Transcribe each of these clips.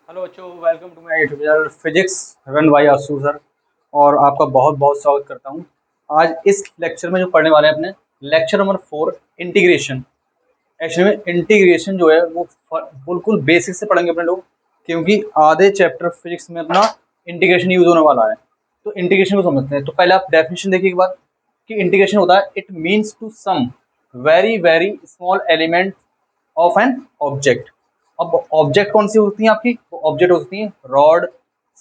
Hello बच्चों, welcome to my YouTube channel physics run by Ashu sir. और आपका बहुत बहुत स्वागत करता हूं। आज इस लेक्चर में जो पढ़ने वाले हैं अपने लेक्चर नंबर 4 इंटीग्रेशन। एक्चुअली में इंटीग्रेशन जो है वो बिल्कुल बेसिक से पढ़ेंगे अपने लोग, क्योंकि आधे चैप्टर फिजिक्स में अपना इंटीग्रेशन यूज होने वाला है। तो इंटीग्रेशन को समझते हैं। तो पहले आप डेफिनेशन देखिए एक बार कि इंटीग्रेशन होता है it means to sum very very small element of an object. अब ऑब्जेक्ट कौन सी होती है आपकी? ऑब्जेक्ट होती है रॉड,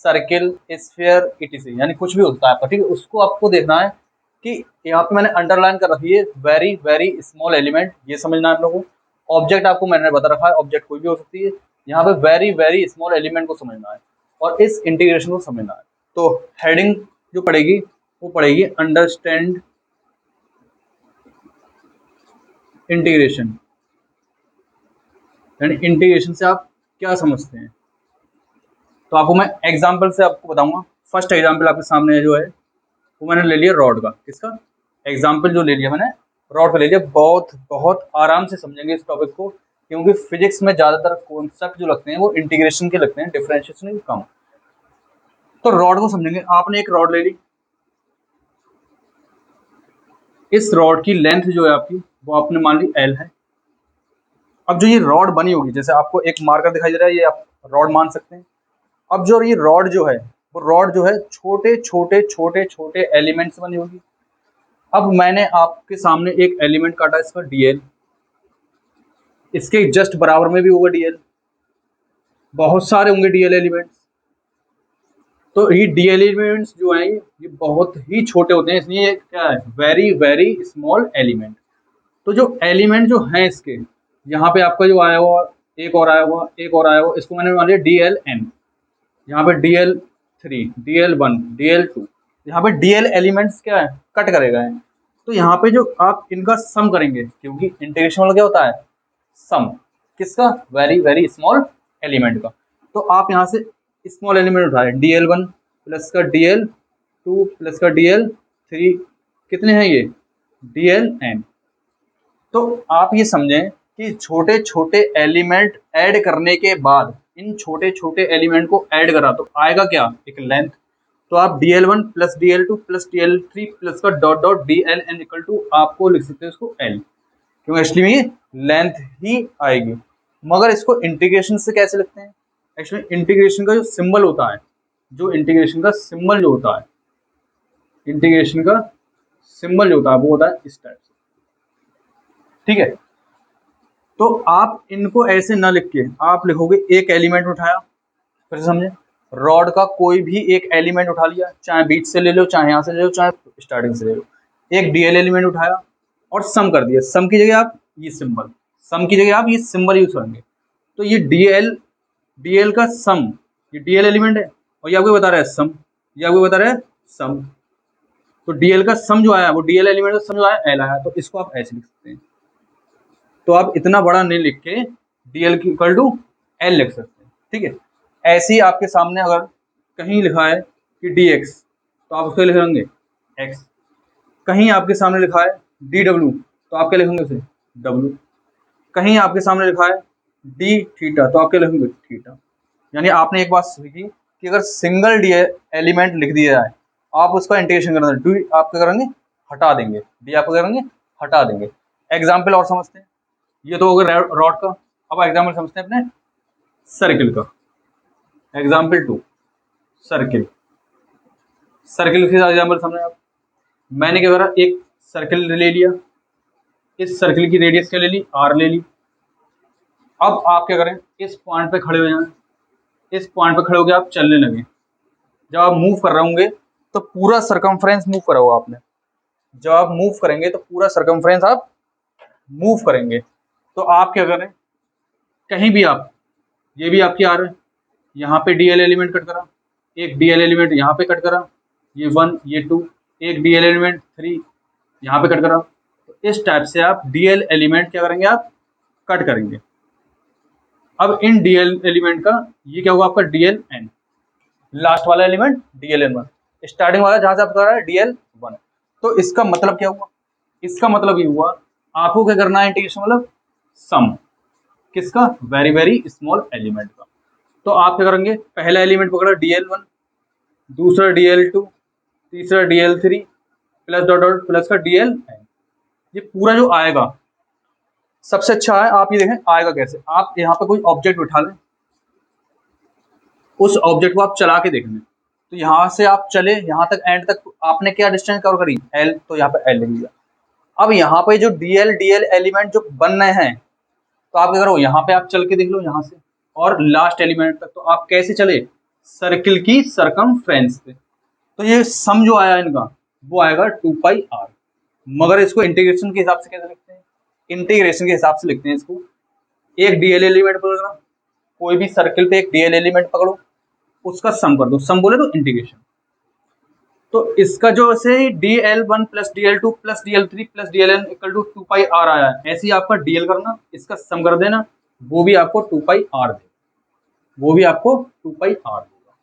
सर्किल, स्फीयर, इटीसी, यानी कुछ भी होता है आपका। ठीक है, उसको आपको देखना है कि यहाँ पे मैंने अंडरलाइन कर रखी है वेरी वेरी स्मॉल एलिमेंट, ये समझना है आप लोगों को। ऑब्जेक्ट आपको मैंने बता रखा है, ऑब्जेक्ट कोई भी हो सकती है। यहाँ पे वेरी वेरी स्मॉल एलिमेंट को समझना है और इस इंटीग्रेशन को समझना है। तो हेडिंग जो पड़ेगी वो पड़ेगी अंडरस्टैंड इंटीग्रेशन, यानी इंटीग्रेशन से आप क्या समझते हैं। तो आपको मैं एग्जाम्पल से आपको बताऊंगा। फर्स्ट एग्जाम्पल आपके सामने जो है वो मैंने ले लिया रॉड का। किसका एग्जाम्पल जो ले लिया मैंने? रॉड का ले लिया। बहुत बहुत आराम से समझेंगे इस टॉपिक को, क्योंकि फिजिक्स में ज्यादातर कॉन्सेप्ट जो लगते हैं वो इंटीग्रेशन के लगते हैं, डिफरेंशिएशन के कम। तो रॉड को समझेंगे। आपने एक रॉड ले ली, इस रॉड की लेंथ जो है आपकी वो आपने मान ली एल है। अब जो ये रॉड बनी होगी, जैसे आपको एक मार्कर दिखाई दे रहा है, ये आप रॉड मान सकते हैं। अब जो ये रॉड जो है वो रॉड जो है छोटे छोटे छोटे छोटे एलिमेंट से बनी होगी। अब मैंने आपके सामने एक एलिमेंट काटा, इसका डीएल, इसके जस्ट बराबर में भी होगा डीएल, बहुत सारे होंगे डीएल एलिमेंट्स। तो ये डीएल एलिमेंट्स जो हैं ये बहुत ही छोटे होते हैं, इसलिए ये क्या है? Very very small element. तो जो एलिमेंट जो है इसके, यहाँ पे आपका जो आया हुआ, एक और आया हुआ, एक और आया हुआ, इसको मैंने मान लिया डीएल एन। यहाँ पे DL3, DL1, DL2, यहाँ पे DL एलिमेंट्स क्या है? कट करेगा है। तो यहाँ पे जो आप इनका सम करेंगे, क्योंकि इंटीग्रेशन वाला क्या होता है? सम। किसका? वेरी वेरी स्मॉल एलिमेंट का। तो आप यहाँ से स्मॉल एलिमेंट उठाए, DL1 प्लस का DL2 प्लस का DL3, कितने हैं ये? DLN। तो आप ये समझें कि छोटे छोटे एलिमेंट ऐड करने के बाद, इन छोटे छोटे एलिमेंट को ऐड करा तो आएगा क्या? एक लेंथ। तो आप DL1 plus DL2 plus DL3 plus का dot dot DLN equal to आपको लिख सकते हैं इसको L, क्योंकि एक्चुअली में ये लेंथ ही आएगी। मगर इसको इंटीग्रेशन से कैसे लिखते हैं? एक्चुअली इंटीग्रेशन का जो सिंबल होता है, जो इंटीग्रेशन का सिंबल जो होता है, इंटीग्रेशन का सिंबल जो होता है वो होता है इस टाइप से। ठीक है, तो आप इनको ऐसे ना लिख के आप लिखोगे एक एलिमेंट उठाया। फिर से समझे, रॉड का कोई भी एक एलिमेंट उठा लिया, चाहे बीच से ले लो, चाहे यहाँ से ले लो, चाहे स्टार्टिंग से ले लो। एक डीएल एलिमेंट उठाया और सम कर दिया। सम की जगह आप ये सिंबल, सम की जगह आप ये सिंबल यूज करेंगे। तो ये डीएल, डीएल का सम, ये डीएल एलिमेंट है और ये आपको बता रहा है सम, ये आपको बता रहा है सम। तो डीएल का सम जो आया वो डीएल एलिमेंट का सम जो आया एल आया। तो इसको आप ऐसे लिख सकते हैं। तो आप इतना बड़ा नहीं लिख के DL की इक्वल टू L लिख सकते हैं। ठीक है, ऐसे ही आपके सामने अगर कहीं लिखा है कि DX, तो आप उसको लिखेंगे X। कहीं आपके सामने लिखा है DW, तो आप क्या लिखेंगे उसे? W। कहीं आपके सामने लिखा है D थीटा, तो आप क्या लिखेंगे? थीटा। यानी आपने एक बात सीखी कि अगर सिंगल डी एलिमेंट लिख दिया जाए, आप उसका इंटीग्रेशन करना, डी आप क्या करेंगे? हटा देंगे। डी आप क्या करेंगे? हटा देंगे। एग्जाम्पल और समझते हैं। ये तो होगा रॉड का। अब एग्जाम्पल समझते हैं अपने सर्किल का। Example 2 circle. सर्किल के एग्जाम्पल समझे आप। मैंने क्या करा, एक सर्किल ले लिया, इस सर्किल की रेडियस क्या ले ली? R ले ली। अब आप क्या करें? इस पॉइंट पे खड़े हो जाएं, इस पॉइंट पे खड़े होकर आप चलने लगे। जब आप मूव कर रहे होंगे तो पूरा सरकमफ्रेंस मूव करा होगा आपने। जब आप मूव करेंगे तो पूरा सरकमफ्रेंस आप मूव करेंगे। तो आप क्या करें? कहीं भी आप, ये भी आपकी आ रहा है, यहाँ पे डीएल एलिमेंट कट करा, एक डीएल एलिमेंट यहाँ पे कट करा, ये 1 ये 2, एक डीएल एलिमेंट 3 यहाँ पे कट करा। तो इस टाइप से आप डीएल एलिमेंट क्या करेंगे? आप कट करेंगे। अब इन डीएल एलिमेंट का ये क्या होगा? आपका डीएल एन। लास्ट वाला एलिमेंट डीएल एन 1, स्टार्टिंग वाला जहां से आप कर रहा है डीएल 1। तो इसका मतलब क्या हुआ? इसका मतलब ये हुआ आपको क्या करना है? इंटीग्रेशन मतलब सम। किसका? वेरी वेरी स्मॉल एलिमेंट का। तो आप क्या करेंगे, पहला एलिमेंट पकड़ा dl1, दूसरा dl2, तीसरा dl3 plus dot dot plus का dln। ये पूरा जो आएगा सबसे अच्छा है, आप ये देखें आएगा कैसे। आप यहाँ पे कोई ऑब्जेक्ट उठा लें, उस ऑब्जेक्ट को आप चला के देखेंगे, तो यहाँ से आप चले यहाँ तक एंड तक, आपने क्या डिस्टेंस कवर करी l, तो यहाँ पे l लिख दिया। अब यहाँ पे जो dl एलिमेंट जो बन रहे हैं, तो आप क्या करो, यहाँ पे आप चल के देख लो यहाँ से और लास्ट एलिमेंट तक, तो आप कैसे चले, सर्किल की सरकमफ्रेंस पे। तो ये सम जो आया इनका वो आएगा 2πr। मगर इसको इंटीग्रेशन के हिसाब से कैसे लिखते हैं, इंटीग्रेशन के हिसाब से लिखते हैं इसको। एक dl एलिमेंट पकड़ना, कोई भी सर्किल पे एक dl एलिमेंट पकड़ो, उसका सम कर दो, सम बोले तो इंटीग्रेशन। तो इसका जो ऐसे dl1 plus dl2 plus dl3 plus dln equal to 2πr आया है, ऐसे ही आपका dl करना, इसका सम कर देना, वो भी आपको 2πr देगा, वो भी आपको 2πr देगा।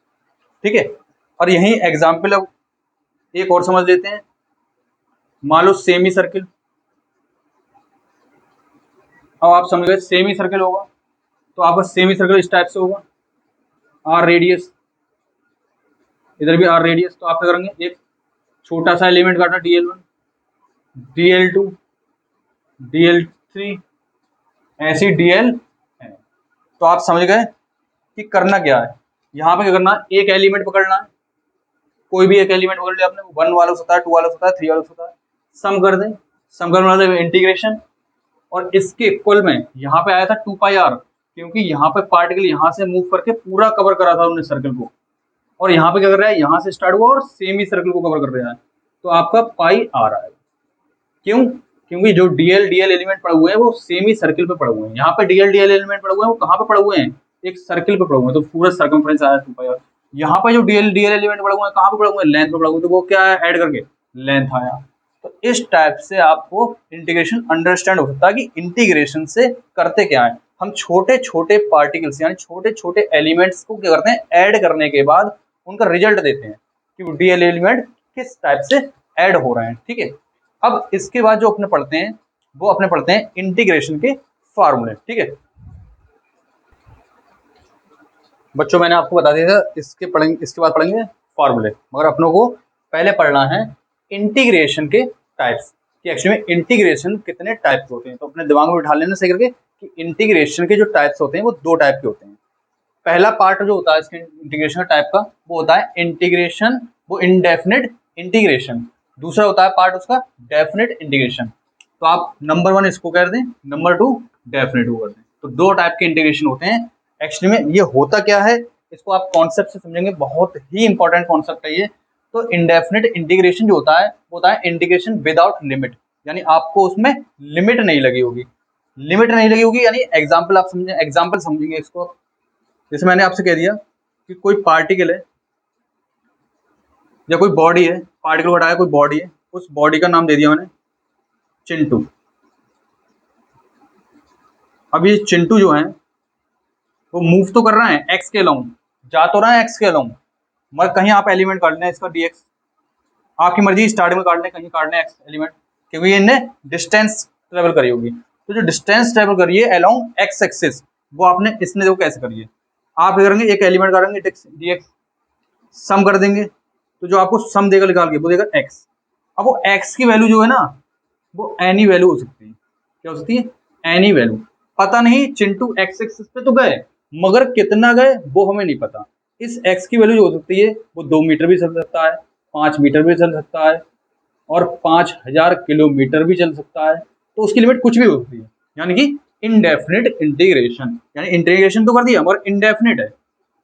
ठीक है। और यही एग्जाम्पल अब एक और समझ लेते हैं। मान लो सेमी सर्किल, अब आप समझ गए सेमी सर्किल होगा, तो आपका सेमी सर्किल इस टाइप से होगा, आर रेडियस, इधर भी आर रेडियस। तो आप क्या करेंगे, एक छोटा सा एलिमेंट काटना dl1, dl2, dl3, ऐसी dl है। तो आप समझ गए कि करना क्या है। यहाँ पे क्या करना है, एक एलिमेंट पकड़ना है, कोई भी एक एलिमेंट पकड़ लिया आपने, 1 वाला होता है, 2 वाला होता है, 3 वाला होता है, सम कर दें, सम करने वाला इंटीग्रेशन। और इसके इक्वल में यहाँ पे आया था 2πr, क्योंकि यहाँ पे पार्टिकल यहाँ से मूव करके पूरा कवर करा था उन्होंने सर्कल को, और यहाँ पे क्या कर रहा है, यहाँ से स्टार्ट हुआ और सेमी सर्कल को कवर कर रहा है, तो आपका πr आएगा। क्यों, क्योंकि जो dl एलिमेंट पड़े हुए हैं वो सेमी सर्किल पे पड़े हुए हैं। यहाँ पे dl एलिमेंट पड़े हुए हैं, वो कहाँ पे पड़े हुए हैं, एक सर्किल पे पड़े हुए हैं, तो पूरा सर्कमफ्रेंस आया 2πr। यहाँ पे जो dl एलिमेंट पड़े हुए हैं कहाँ पे पड़े हुए हैं, लेंथ पे पड़े हुए हैं, तो वो क्या है, ऐड करके लेंथ आया। तो इस टाइप से आपको इंटीग्रेशन अंडरस्टैंड हो सकता है कि इंटीग्रेशन से करते क्या है, हम छोटे छोटे पार्टिकल्स यानी छोटे छोटे एलिमेंट्स को क्या करते हैं, ऐड करने के बाद उनका रिजल्ट देते हैं कि वो dl एलिमेंट किस टाइप से ऐड हो रहे हैं। ठीक है। अब इसके बाद जो अपने पढ़ते हैं वो अपने पढ़ते हैं इंटीग्रेशन के फार्मूले। ठीक है बच्चों, मैंने आपको बता दिया था इसके बाद पढ़ेंगे फार्मूले, मगर अपनों को पहले पढ़ना है इंटीग्रेशन के टाइप्स कि एक्चुअली में इंटीग्रेशन कितने टाइप के होते हैं। तो अपने दिमाग में बिठा लेना सही करके कि इंटीग्रेशन के जो टाइप्स होते हैं वो 2 टाइप के होते हैं। पहला पार्ट जो होता है इसके इंटीग्रेशन टाइप का वो होता है इंटीग्रेशन, वो इनडेफिनिट इंटीग्रेशन। दूसरा होता है पार्ट उसका डेफिनिट इंटीग्रेशन। तो आप नंबर 1 इसको कर दें, नंबर 2 डेफिनिट कर दें। तो 2 टाइप के इंटीग्रेशन होते हैं। एक्चुअली में ये होता क्या है, इसको आप कॉन्सेप्ट से समझेंगे, बहुत ही इंपॉर्टेंट कॉन्सेप्ट है ये। तो इंडेफिनिट इंटीग्रेशन जो होता है वो होता है इंटीग्रेशन विदाउट लिमिट, यानी आपको उसमें लिमिट नहीं लगी होगी। लिमिट नहीं लगी होगी यानी एग्जाम्पल आप समझें, एग्जाम्पल समझेंगे इसको। जैसे मैंने आपसे कह दिया कि कोई पार्टिकल है या कोई बॉडी है, पार्टिकल को हटाया, कोई बॉडी है, उस बॉडी का नाम दे दिया मैंने चिंटू। अब ये चिंटू जो है वो मूव तो कर रहा है एक्स के अलोंग, जा तो रहा है एक्स के अलोंग, मगर कहीं आप एलिमेंट काट लें इसका dx, आपकी मर्जी, स्टार्टिंग में काट लें, कहीं काट लें एक्स एलिमेंट, क्योंकि ये इनने डिस्टेंस ट्रेवल करी होगी। तो जो डिस्टेंस ट्रेवल करिए अलोंग एक्स एक्सिस वो आपने इसने देखो कैसे करिए, आप क्या करेंगे, एक एलिमेंट काटेंगे dx, सम कर देंगे, तो जो आपको सम देगा निकाल के वो देगा x। अब वो x की वैल्यू जो है ना वो एनी वैल्यू हो सकती है। क्या हो सकती है, एनी वैल्यू। पता नहीं चिंटू x एक्सिस पे तो गए, मगर कितना गए वो हमें नहीं पता। इस x की वैल्यू जो हो सकती है वो 2 मीटर भी चल सकता है, 5 मीटर भी चल सकता है, और 5000 किलोमीटर भी चल सकता है। तो उसकी लिमिट कुछ भी हो सकती है, यानी कि इनडेफिनिट इंटीग्रेशन, यानी इंटीग्रेशन तो कर दिया मगर इनडेफिनिट है,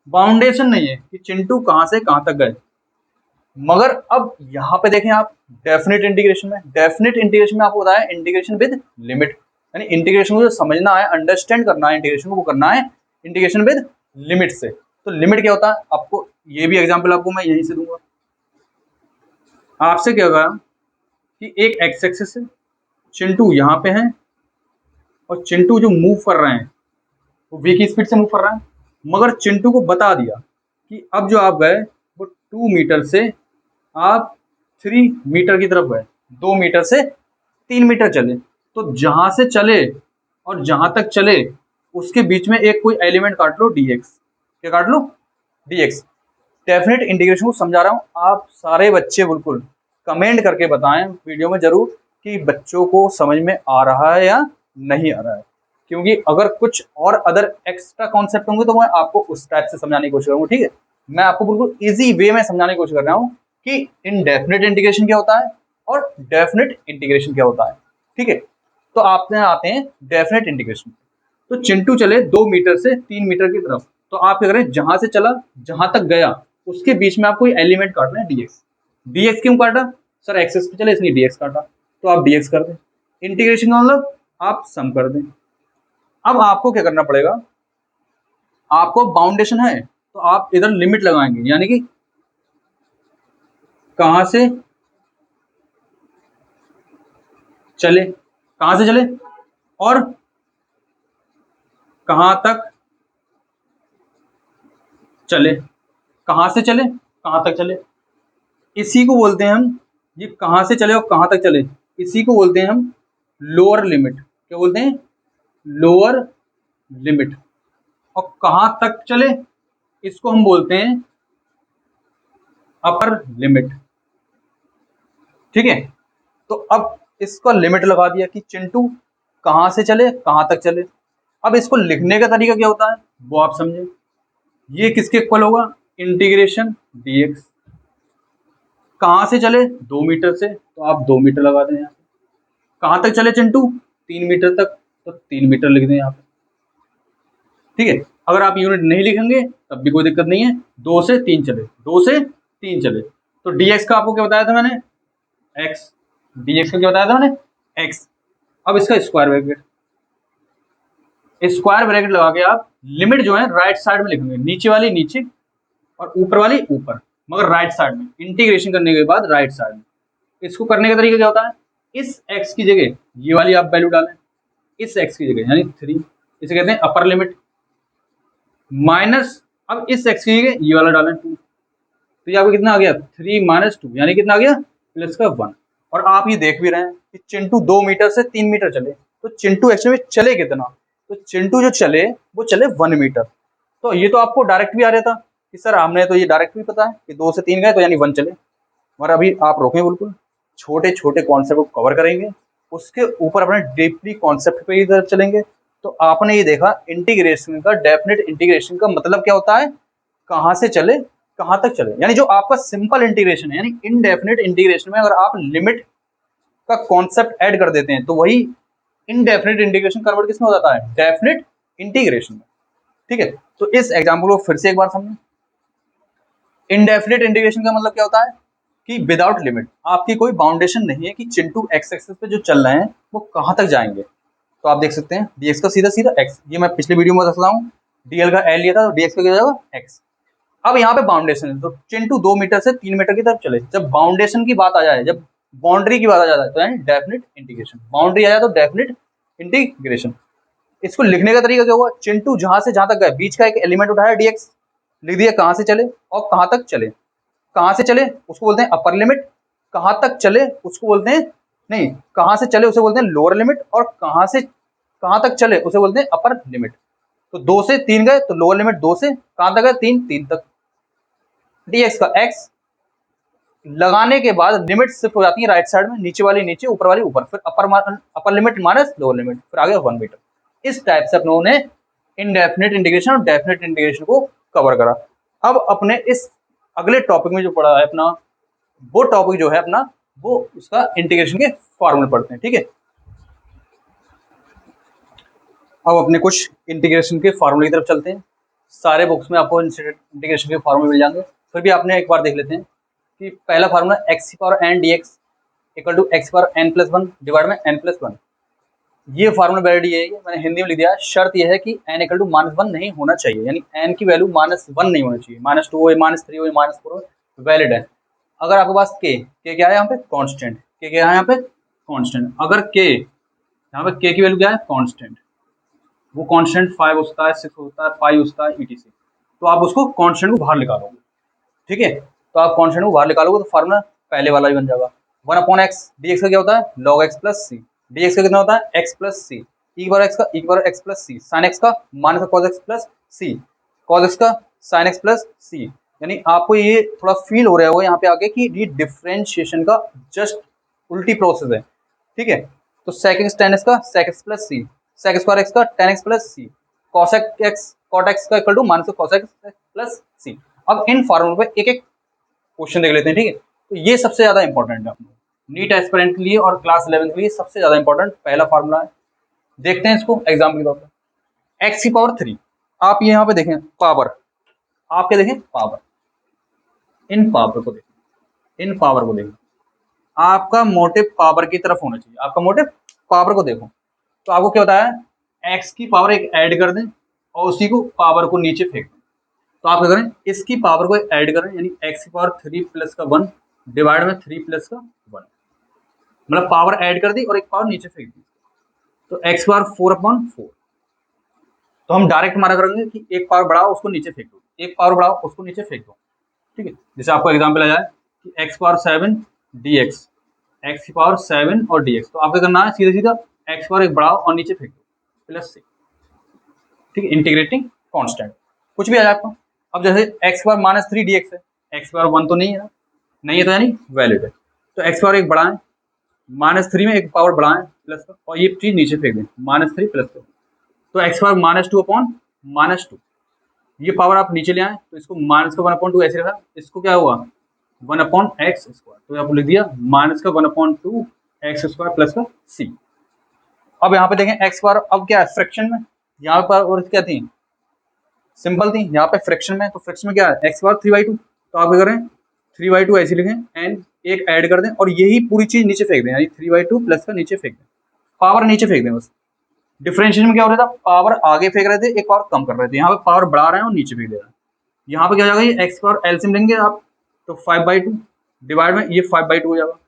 बाउंडेशन नहीं है कि चिंटू कहां से कहां तक गए। मगर अब यहाँ पे देखें आप डेफिनेट इंटीग्रेशन में, डेफिनेट इंटीग्रेशन में आपको बताया इंटीग्रेशन विद लिमिट, यानी इंटीग्रेशन को जो समझना है, अंडरस्टैंड करना है इंटीग्रेशन को, वो करना है इंटीग्रेशन विद लिमिट से। तो लिमिट क्या होता है, आपको ये भी एग्जांपल आपको मैं यहीं से दूंगा। आपसे क्या होगा कि एक एक्स एक्सिस है, चिंटू यहाँ पे है, और चिंटू जो मूव कर रहे हैं वो v की स्पीड से मूव कर रहा है, मगर चिंटू को बता दिया कि अब जो आप गए वो 2 मीटर से आप 3 मीटर की तरफ गए, 2 मीटर से 3 मीटर चले। तो जहां से चले और जहां तक चले उसके बीच में एक कोई एलिमेंट काट लो dx। क्या काट लो, dx। डेफिनेट इंटीग्रेशन को समझा रहा हूँ, आप सारे बच्चे बिल्कुल कमेंट करके बताएं वीडियो में जरूर कि बच्चों को समझ में आ रहा है या नहीं आ रहा है, क्योंकि अगर कुछ और अदर एक्स्ट्रा कॉन्सेप्ट होंगे तो मैं आपको उस टाइप से समझाने की कोशिश करूँगा, ठीक है। मैं आपको बिल्कुल इजी वे में समझाने की कोशिश कर रहा हूँ कि इनडेफिनेट इंटीग्रेशन क्या होता है और डेफिनेट इंटीग्रेशन क्या होता है, ठीक है। तो आपने आते हैं डेफिनेट इंटीग्रेशन। तो चिंटू चले 2 मीटर से 3 मीटर की तरफ, तो आप क्या करें, जहां से चला जहां तक गया उसके बीच में आपको एलिमेंट काटना है dx। dx क्यों काटा, सर एक्सेस पे चले इसलिए dx काटा, तो आप dx कर दें। इंटीग्रेशन का मतलब आप सम कर दें। अब आपको क्या करना पड़ेगा, आपको बाउंडेशन है तो आप इधर लिमिट लगाएंगे, यानी कि कहां से चले, कहां से चले और कहां तक चले, कहां से चले कहां तक चले, इसी को बोलते हैं हम, ये कहां से चले और कहां तक चले, इसी को बोलते हैं हम लोअर लिमिट। क्या बोलते हैं, लोअर लिमिट। और कहां तक चले इसको हम बोलते हैं अपर लिमिट, ठीक है। तो अब इसका लिमिट लगा दिया कि चिंटू कहां से चले कहां तक चले। अब इसको लिखने का तरीका क्या होता है वो आप समझे, ये किसके इक्वल होगा, इंटीग्रेशन dx। कहां से चले 2 मीटर से, तो आप 2 मीटर लगा दें यहाँ पे। कहां तक चले चिंटू 3 मीटर तक, तो 3 मीटर लिख दें यहाँ पे, ठीक है। अगर आप यूनिट नहीं लिखेंगे तब भी कोई दिक्कत नहीं है, 2 से 3 चले, 2 से 3 चले, तो dx का आपको क्या बताया था मैंने, x। dx का क्या बताया था मैंने, x। अब इसका स्क्वायर ब्रैकेट लगा के आप लिमिट जो है राइट साइड में लिखेंगे, नीचे वाली नीचे और ऊपर वाली ऊपर, मगर राइट साइड में, इंटीग्रेशन करने के बाद राइट साइड में। इसको करने का तरीका क्या होता है, इस x की जगह ये वाली आप वैल्यू डालें, इस x की जगह यानी 3, इसे कहते हैं अपर लिमिट, माइनस अब इस x की जगह ये वाला डालें 2, तो ये आपको कितना आ गया 3 माइनस 2 यानी कितना आ गया प्लस का 1। और आप ये देख भी रहे हैं कि चिंटू 2 मीटर से 3 मीटर चले, तो चिंटू एक्चुअली चले कितना, तो चिंटू जो चले वो चले 1 मीटर। तो ये तो आपको डायरेक्ट भी आ रहा था कि सर हमने तो ये डायरेक्ट भी पता है कि 2 से 3 गए तो यानी 1 चले, मगर अभी आप रोकें बिल्कुल, छोटे छोटे कॉन्सेप्ट को कवर करेंगे, उसके ऊपर अपने डीपली कॉन्सेप्ट पे ही तरफ चलेंगे। तो आपने ये देखा इंटीग्रेशन का, डेफिनेट इंटीग्रेशन का मतलब क्या होता है, कहां से चले कहां तक चले, यानी जो आपका सिंपल इंटीग्रेशन है, यानी इनडेफिनेट इंटीग्रेशन में अगर आप लिमिट का कॉन्सेप्ट ऐड कर देते हैं तो वही इनडेफिनेट इंटीग्रेशन कन्वर्ट किसमें हो जाता है, डेफिनेट इंटीग्रेशन में, ठीक है। तो इस एग्जाम्पल को फिर से एक बार समझें। इनडेफिनेट इंटीग्रेशन का मतलब क्या होता है कि विदाउट लिमिट, आपकी कोई बाउंडेशन नहीं है कि चिंटू एक्स एक्सिस पे जो चल रहे हैं वो कहां तक जाएंगे। तो आप देख सकते हैं dx का सीधा सीधा x, ये मैं पिछले वीडियो में बता रहा हूँ, dl का l लिया था तो dx का क्या जाएगा x। अब यहाँ पे बाउंडेशन है, तो चिंटू 2 मीटर से 3 मीटर की तरफ चले, जब बाउंडेशन की बात आ जाए, जब बाउंड्री की बात आ जाए तो यानी डेफिनेट इंटीग्रेशन, बाउंड्री आ जाए तो डेफिनेट इंटीग्रेशन। इसको लिखने का तरीका क्या हुआ, चिंटू जहां से जहां तक गए बीच का एक एलिमेंट उठाया dx, लिख दिया कहां से चले और कहां तक चले। कहां से चले उसको बोलते हैं अपर लिमिट, कहां तक चले उसको बोलते हैं, नहीं कहां से चले उसे बोलते हैं लोअर लिमिट, और कहां तक चले उसे बोलते हैं अपर लिमिट। तो 2 से 3 गए तो लोअर लिमिट 2 से कहां तक गए 3, 3 तक। dx का x लगाने के बाद लिमिट शिफ्ट हो जाती है राइट साइड में, नीचे वाली नीचे ऊपर वाली ऊपर, फिर अपर लिमिट माइनस लोअर लिमिट, फिर आगे 1 मीटर। इस टाइप से अपने ने इनडेफिनेट इंटीग्रेशन और डेफिनेट इंटीग्रेशन को कवर करा। अब अपने इस अगले टॉपिक में जो पढ़ा है अपना, वो टॉपिक जो है अपना वो उसका इंटीग्रेशन के फॉर्मूले पढ़ते हैं, ठीक है। अब अपने कुछ इंटीग्रेशन के फॉर्मूले की तरफ चलते हैं। सारे बुक्स में आपको इंटीग्रेशन के फॉर्मूले मिल जाएंगे, फिर भी आपने एक बार देख लेते हैं कि पहला formula x power n dx equal to x power n plus 1 divide में n प्लस 1। ये फार्मूला वैलिड है, मैंने हिंदी में लिख दिया। शर्त यह है कि n इक्वल टू -1 नहीं होना चाहिए, यानी n की वैल्यू -1 नहीं होना चाहिए, -2 हो, -3 हो, -4 हो, वैलिड है। अगर आपके पास k क्या है यहाँ पे कांस्टेंट, k क्या है यहाँ पे कांस्टेंट, अगर k यहाँ पे k की वैल्यू क्या है कांस्टेंट, वो कांस्टेंट 5 होता है, 6 होता है, 5 होता है, etc, तो आप उसको कांस्टेंट को बाहर निकालोगे, ठीक है। तो आप कांस्टेंट को बाहर निकालोगे तो फार्मूला पहले वाला ही बन जाएगा, 1/x। dx का क्या होता है log x प्लस सी, dx का कितना होता है x प्लस सी, e बार x का e बार x प्लस सी, sin x का माइनस cos x प्लस सी, cos x का साइन एक्स प्लस सी। यानी आपको ये थोड़ा फील हो रहा होगा यहाँ पे आके कि ये डिफरेंशिएशन का जस्ट उल्टी प्रोसेस है, ठीक है। तो सेक एक्स टेन एक्स का sec x plus c, sec square x का tan x plus c, cosec x cot x का equal to minus cosec x plus c. अब इन फॉर्मूले पे एक एक क्वेश्चन देख लेते हैं, ठीक है। तो ये सबसे ज्यादा इंपॉर्टेंट है नीट एस्पिरेंट के लिए और क्लास 11 के लिए सबसे ज्यादा इंपॉर्टेंट पहला फार्मूला है। देखते हैं इसको एग्जाम्पल के तौर पर। एक्स की पावर 3, आप यहाँ पे देखें पावर, आप क्या देखें पावर, इन पावर को देखें, इन पावर को देखें। आपका मोटिव पावर की तरफ होना चाहिए, आपका मोटिव पावर को देखो। तो आपको क्या बताया, एक्स की पावर एक ऐड कर दें और उसी को पावर को नीचे फेंक दें। तो आप क्या करें, इसकी पावर को ऐड करें, यानी एक्स की पावर 3 प्लस का 1 डिवाइड में 3 प्लस का 1, मतलब पावर ऐड कर दी और एक पावर नीचे फेंक दी। तो एक्स पावर 4/4। तो हम डायरेक्ट मारा करेंगे कि एक पावर बढ़ाओ उसको नीचे फेंक दो, एक पावर बढ़ाओ उसको नीचे फेंक दो, ठीक है। जैसे आपको एग्जाम्पल आ जाए कि एक्स पावर 7 dx, एक्स की पावर 7 और dx। तो आपको करना है सीधा सीधा एक्स पावर एक बढ़ाओ और नीचे फेंक दो प्लस से, ठीक है। इंटीग्रेटिंग कांस्टेंट कुछ भी आ जाए आपको। अब जैसे एक्स पावर -3 dx है, एक्स पावर 1 तो नहीं है ना, नहीं है तो यानी वैलिड है। तो एक्स पावर एक बढ़ाएं, -3 में एक पावर बढ़ाएं प्लस का, और ये चीज नीचे फेंक दें -3 प्लस का। तो एक्स पावर -2/-2, ये पावर आप नीचे ले आए तो इसको माइनस का 1/2 ऐसे रखा, इसको क्या हुआ 1/x²। तो आपको लिख दिया -1/2 x² प्लस का c। अब यहाँ पे देखें एक्स पावर अब क्या है फ्रैक्शन में, यहाँ पर और क्या थी सिंपल थी, यहाँ पे फ्रैक्शन में। तो फ्रैक्शन में क्या है एक्स पावर 3/2। तो आप क्या करें 3/2 ऐसे लिखें एंड एक ऐड कर दें और यही पूरी चीज नीचे फेंक दें, यानी 3/2 प्लस का नीचे फेंक दें, पावर नीचे फेंक दें बस। डिफरेंशिएशन में क्या हो रहा था, पावर आगे फेंक रहे थे एक पावर कम कर रहे थे, यहाँ पे पावर बढ़ा रहे हैं और नीचे फेंक दे रहे हैं। यहाँ पे क्या हो जाएगा, एक्स पावर एलसीएम लेंगे आप तो 5/2 डिवाइड में ये 5/2 हो जाएगा।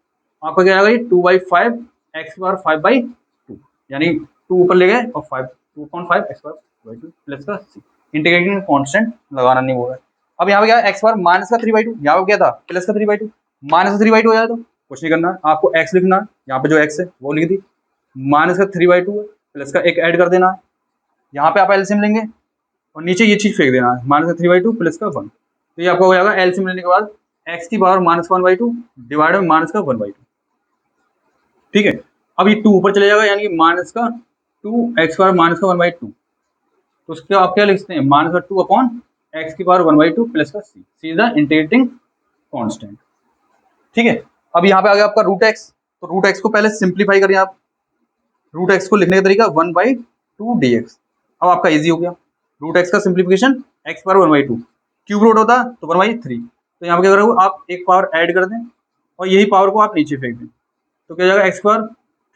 आपका क्या आएगा ये 2/5 एक्स पावर 5/2, यानी 2 ऊपर ले गए और 5 2.5 एक्स पावर 2 प्लस का c। इंटीग्रेटिंग कांस्टेंट लगाना नहीं होगा। अब यहाँ पे क्या एक्स पावर माइनस का 3/2, यहाँ पे क्या था प्लस का 3/2, माइनस का 3/2 हो जाए तो कुछ नहीं करना है, आपको एक्स लिखना है, यहाँ पे जो एक्स है वो लिख दी, माइनस का 3/2 है प्लस का एक ऐड कर देना है, यहाँ पे आप एलसीएम लेंगे और नीचे ये चीज फेंक देना है -3/2 प्लस का 1। तो ये आपका हो जाएगा एलसीएम लेने के बाद एक्स की पावर -1/2 डिवाइड में माइनस का 1/2, ठीक है। अब ये 2 ऊपर चले जाएगा यानी माइनस का 2 एक्स पावर -1/2। तो उसके आप क्या लिख सकते हैं -2/x की पावर 1/2 प्लस का c is the integrating constant, ठीक है। अब यहाँ पे आ गया आपका √x। तो √x को पहले सिंप्लीफाई करिए आप, √x को लिखने का तरीका 1/2 dx। अब आपका इजी हो गया, √x का simplification x power 1/2, cube root होता तो 1/3। तो यहाँ पे क्या करोगे आप एक पावर ऐड कर दें और यही पावर को आप नीचे फेंक दें, तो क्या जाएगा x पावर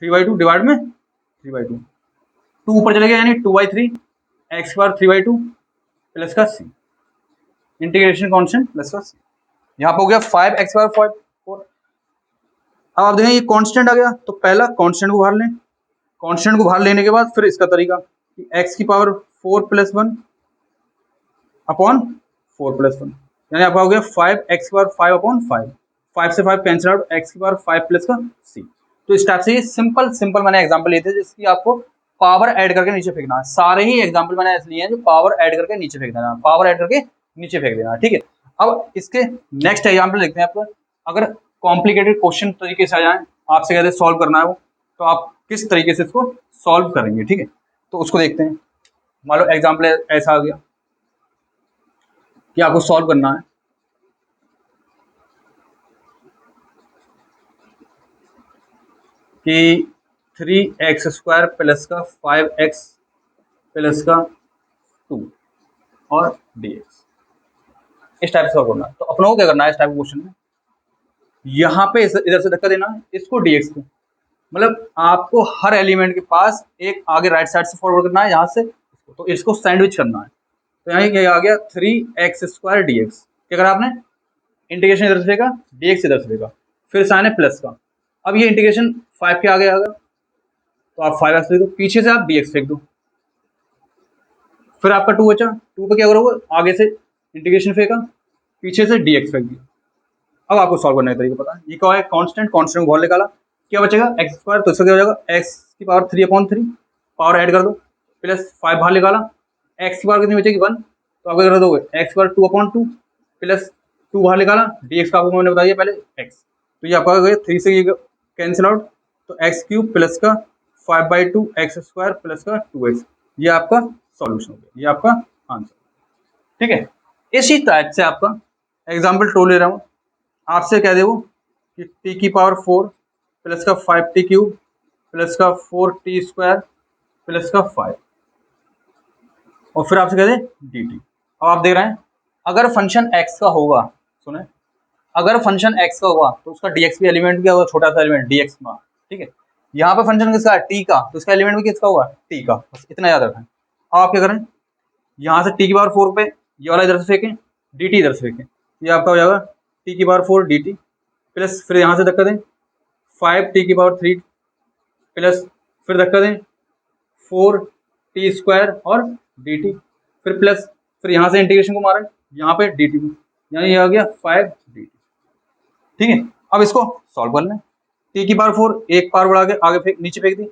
3/2 डिवाइड में 3/2, 2 ऊपर चले गए यानी 2/3 x पावर 3/2 प्लस का c, इंटीग्रेशन कांस्टेंट प्लस का c। यहाँ पे हो गया 5x पावर 4। अब आप देखें ये कांस्टेंट आ गया तो पहला कांस्टेंट को बाहर लें, कांस्टेंट को बाहर लेने के बाद फिर इसका तरीका कि x की पावर 4 + 1 अपॉन 4 + 1, यानी आपका हो गया 5x पावर 5/5, 5 से 5 कैंसिल आउट, x की पावर 5 प्लस का c। तो इस टाइप से ये सिंपल मैंने एग्जांपल लिए थे जिसकी आपको पावर ऐड करके नीचे फेंकना है। सारे ही एग्जांपल मैंने ऐसे लिए हैं जो पावर ऐड करके नीचे फेंक देना, पावर ऐड करके नीचे फेंक देना, ठीक है। अब इसके नेक्स्ट एग्जांपल देखते हैं आपको। अगर कॉम्प्लिकेटेड क्वेश्चन तरीके से आ जाए, आपसे कहते सॉल्व करना है वो, तो आप किस तरीके से इसको सॉल्व करेंगे, ठीक है। तो उसको देखते हैं। मान लो एग्जाम्पल ऐसा आ गया कि आपको सॉल्व करना है कि 3x² प्लस का 5x प्लस का 2 और dx, इस टाइप से सॉल्व करना है। तो अपनों को क्या करना है इस टाइप के क्वेश्चन में, यहाँ पे इधर से धक्का देना है इसको dx को, मतलब आपको हर एलिमेंट के पास एक आगे राइट साइड से फॉरवर्ड करना है यहाँ से, तो इसको सैंडविच करना है। तो यहाँ क्या आ गया 3x² dx, क्या करा आपने इंटीग्रेशन इधर से देगा dx इधर से देगा, फिर साइन है प्लस का। अब ये इंटीग्रेशन 5 के आगे आ गया तो आप 5x लिख दो, पीछे से आप dx फेंक दो, फिर आपका 2 बचा, 2 पे क्या करोगे आगे से इंटीग्रेशन फेंका, पीछे से dx फेंक दिया। अब आपको सॉल्व करने का तरीका पता है, ये क्या है कांस्टेंट को बाहर निकाला, क्या बचेगा x², तो इसका क्या हो जाएगा x की पावर 3/3, पावर ऐड कर दो, प्लस 5 बाहर निकाला, x की पावर कितनी बचेगी 1, तो आप क्या कर दोगे एक्स स्क्वायर 2/2 प्लस 2 बाहर निकाला, dx का आपको मैंने बता दिया पहले x, तो ये आपका 3 से ये कैंसिल आउट, तो एक्स क्यूब प्लस का 5/2 एक्स स्क्वायर प्लस का 2x, ये आपका सॉल्यूशन हो गया, ये आपका आंसर। ठीक है, इसी टाइप से आपका एग्जाम्पल 2 ले रहा हूँ, आपसे कह दे वो कि t⁴ प्लस का 5t³ प्लस का 4t² प्लस का 5, और फिर आपसे कह दे dt। अब आप देख रहे हैं अगर फंक्शन x का होगा, सुने, अगर फंक्शन x का होगा तो उसका dx भी एलिमेंट क्या होगा, छोटा सा एलिमेंट dx में। ठीक है, यहाँ पे फंक्शन किसका है t का, तो इसका एलिमेंट भी किसका होगा t का, बस इतना याद रखें। अब आप क्या करें, यहाँ से t⁴ पे ये वाला इधर से फेंकें, dt इधर से फेंकें, ये आपका हो जाएगा t⁴ dt प्लस फिर यहाँ से धक्का दें 5t³ प्लस फिर धक्का दें 4t² और dt, फिर प्लस फिर यहाँ से इंटीग्रेशन को मारें यहाँ पे dt में, यानी ये आ गया 5dt। ठीक है, अब इसको सॉल्व कर लें, t⁴ एक पावर बढ़ा के आगे फेंक नीचे फेंक दी,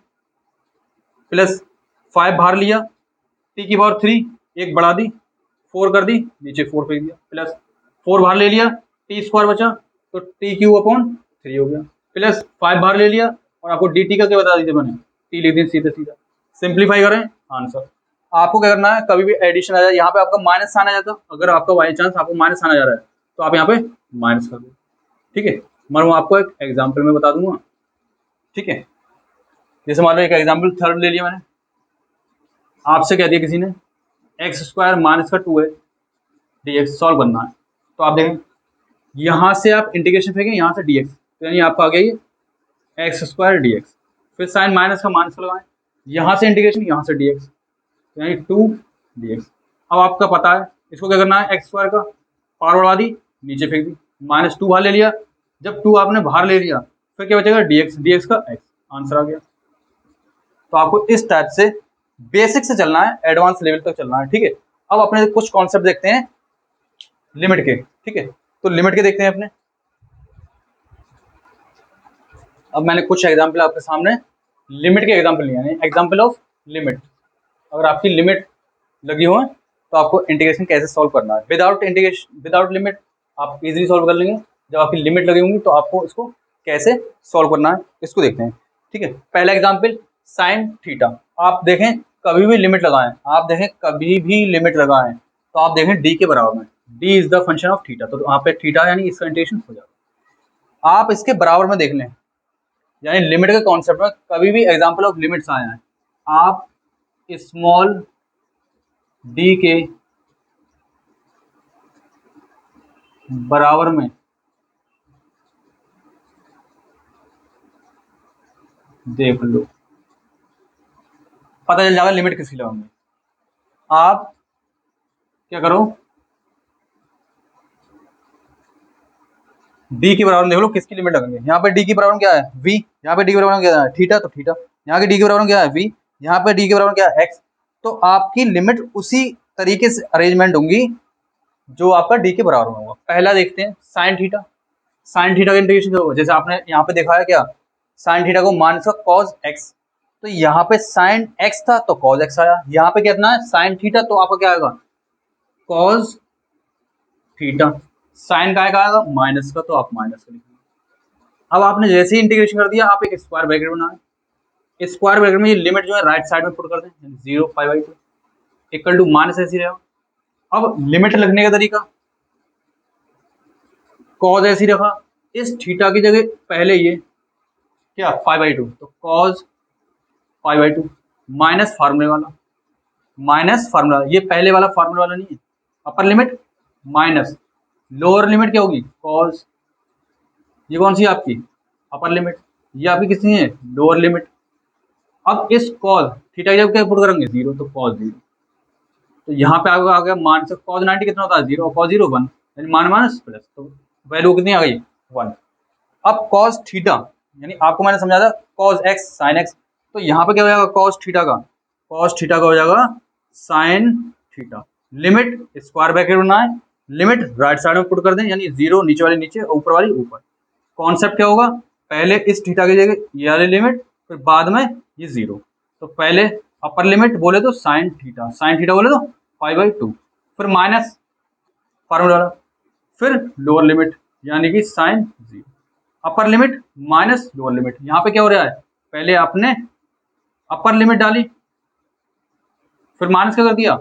प्लस 5 बाहर लिया, t⁵ एक बढ़ा दी 4 कर दी, नीचे 4 फेंक दिया, प्लस 4 बाहर ले लिया, t² बचा तो t³ हो गया, प्लस 5 बाहर ले लिया, और आपको dt का क्या बता दीजिए मैंने, t लिख दी सीधे सीधा, सिंप्लीफाई करें आंसर। आपको क्या करना है, कभी भी एडिशन आ जाए यहाँ पे आपका माइनस आना जाता, अगर आपका बाई चांस आपको माइनस आना जा रहा है तो आप यहाँ पे माइनस कर दो। ठीक है, मैं आपको एक एग्जाम्पल में बता दूंगा। ठीक है, जैसे मान लो एक एग्जाम्पल थर्ड ले लिया मैंने, आपसे कह दिया किसी ने x² माइनस का 2 है dx सॉल्व करना है, तो आप देखें यहाँ से आप इंटीग्रेशन फेंकें यहाँ से dx, तो यानी आपका आ गया ये x² dx, फिर साइन माइनस का माइनस लगाएं, यहाँ से इंटीग्रेशन यहाँ से dx, यानी 2 dx। अब आपका पता है इसको क्या करना है, x² का पावर बढ़ा दी नीचे फेंक दी, -2 बाहर ले लिया, जब 2 आपने बाहर ले लिया फिर क्या बचेगा dx का x, आंसर आ गया। तो आपको इस टाइप से बेसिक से चलना है, एडवांस लेवल तक चलना है। ठीक है, अब अपने कुछ कॉन्सेप्ट देखते हैं लिमिट के। ठीक है, तो लिमिट के देखते हैं अपने। अब मैंने कुछ एग्जांपल आपके सामने लिमिट के एग्जांपल लिए हैं, एग्जांपल ऑफ लिमिट। अगर आपकी लिमिट लगी हो तो आपको इंटीग्रेशन कैसे सॉल्व करना है, विदाउट इंटीग्रेशन विदाउट लिमिट आप इजीली सॉल्व कर लेंगे, जब आपकी लिमिट लगी होंगी तो आपको इसको कैसे सॉल्व करना है इसको देखते हैं। ठीक है, पहला एग्जाम्पल साइन थीटा। आप देखें कभी भी लिमिट लगाएं, आप देखें कभी भी लिमिट लगाएं तो आप देखें डी के बराबर में, D is the function of theta, तो वहाँ पे थीटा यानी इसका इंटीग्रेशन हो जाएगा। आप इसके बराबर में देख लें, यानी लिमिट के कॉन्सेप्ट में कभी भी एग्जाम्पल ऑफ लिमिट्स आए हैं, आप स्मॉल डी के बराबर में देख लो, पता चल जाएगा लिमिट किसकी लगाऊंगी। आप क्या करो, डी के बराबर देख लो किसकी लिमिट लगेंगे। यहाँ पे डी के बराबर क्या है v, यहाँ पे डी के बराबर क्या है थीटा, तो थीटा, यहाँ के डी के बराबर क्या है v, यहाँ पे डी के बराबर क्या है x, तो आपकी लिमिट उसी तरीके से अरेंजमेंट होंगी जो आपका डी के बराबर में होगा। पहला देखते हैं साइन थीटा। साइन थीटा का इंटीग्रेशन होगा, जैसे आपने यहाँ पे देखा है क्या, साइन थीटा को माइनस का कॉस x, तो यहाँ पे साइन x था तो कॉस x आया, यहाँ पे कितना है साइन थीटा, तो आपका क्या आएगा कॉस थीटा, साइन का आएगा माइनस का, तो आप माइनस का लिखेंगे। अब आपने जैसे ही इंटीग्रेशन कर दिया, आप एक स्क्वायर ब्रैकेट बनाए, स्क्वायर ब्रैकेट में ये लिमिट जो है राइट साइड में पुट कर दें, 0 5/2 इक्वल टू माइनस ऐसी रहेगा। अब लिमिट लगने का तरीका, कॉस ऐसी रखा, इस थीटा की जगह पहले ये क्या 5/2, तो कॉस 5/2 माइनस फार्मूले वाला, माइनस फार्मूला, ये पहले वाला फार्मूला वाला नहीं है, अपर लिमिट माइनस लोअर लिमिट क्या होगी कॉस, ये कौन सी है आपकी अपर लिमिट, ये आपकी कितनी है लोअर लिमिट। अब इस कॉस थीटा की जगह क्या पुट करेंगे 0, तो कॉस 0, तो यहाँ पे आ गया मान से कॉस 90 कितना होता है 0, और कॉस 0 1, यानी माइनस प्लस, तो वैल्यू कितनी आ गई 1। अब कॉस थीटा यानी आपको मैंने समझा था कॉस x साइन x, तो यहाँ पे क्या हो जाएगा कॉस थीटा का हो जाएगा sine theta. Limit square bracket बनाए, लिमिट राइट साइड में पुट कर दें, यानी 0 नीचे वाली नीचे ऊपर वाली ऊपर। कॉन्सेप्ट क्या होगा, पहले इस थीटा की जगह ये वाली लिमिट, फिर बाद में ये 0, तो पहले अपर लिमिट बोले तो साइन थीटा बोले तो 5/2, फिर माइनस फार्मूला वाला, फिर लोअर लिमिट यानी कि sine 0, upper limit minus lower limit. यहाँ पे क्या हो रहा है, पहले आपने अपर लिमिट डाली, फिर माइनस क्या कर दिया,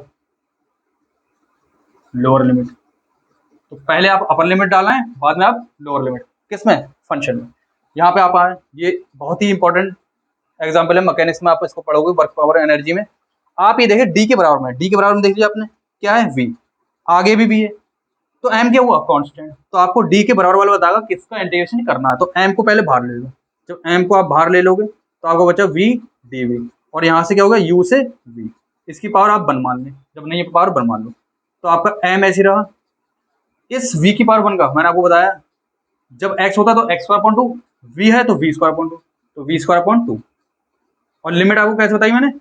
लोअर लिमिट। तो पहले आप अपर लिमिट डाला है, बाद में आप लोअर लिमिट, किसमें, फंक्शन में। यहाँ पे आप आए, ये बहुत ही इंपॉर्टेंट एग्जाम्पल है, मैकेनिक्स में आप इसको पढ़ोगे, वर्क पावर एनर्जी में। आप ये देखिए डी के बराबर में, डी के बराबर में देख लिया आपने क्या है, वी, आगे भी है, तो एम क्या हुआ, कांस्टेंट। तो आपको डी के बराबर वाला बताएगा किसका इंटीग्रेशन करना है, तो एम को पहले बाहर ले लो। जब एम को आप बाहर ले लोगे तो आपको बचा वी डी वी, और यहाँ से क्या होगा, यू से वी, इसकी पावर आप 1 मान लें, जब नहीं है पावर 1 मान लो, तो आपका एम ऐसे रहा। इस v की पावर 1 का मैंने आपको बताया, जब x होता है तो x स्क्वायर अपॉन 2, v है तो v स्क्वायर अपॉन 2, तो v स्क्वायर अपॉन 2। और लिमिट आपको कैसे बताई मैंने,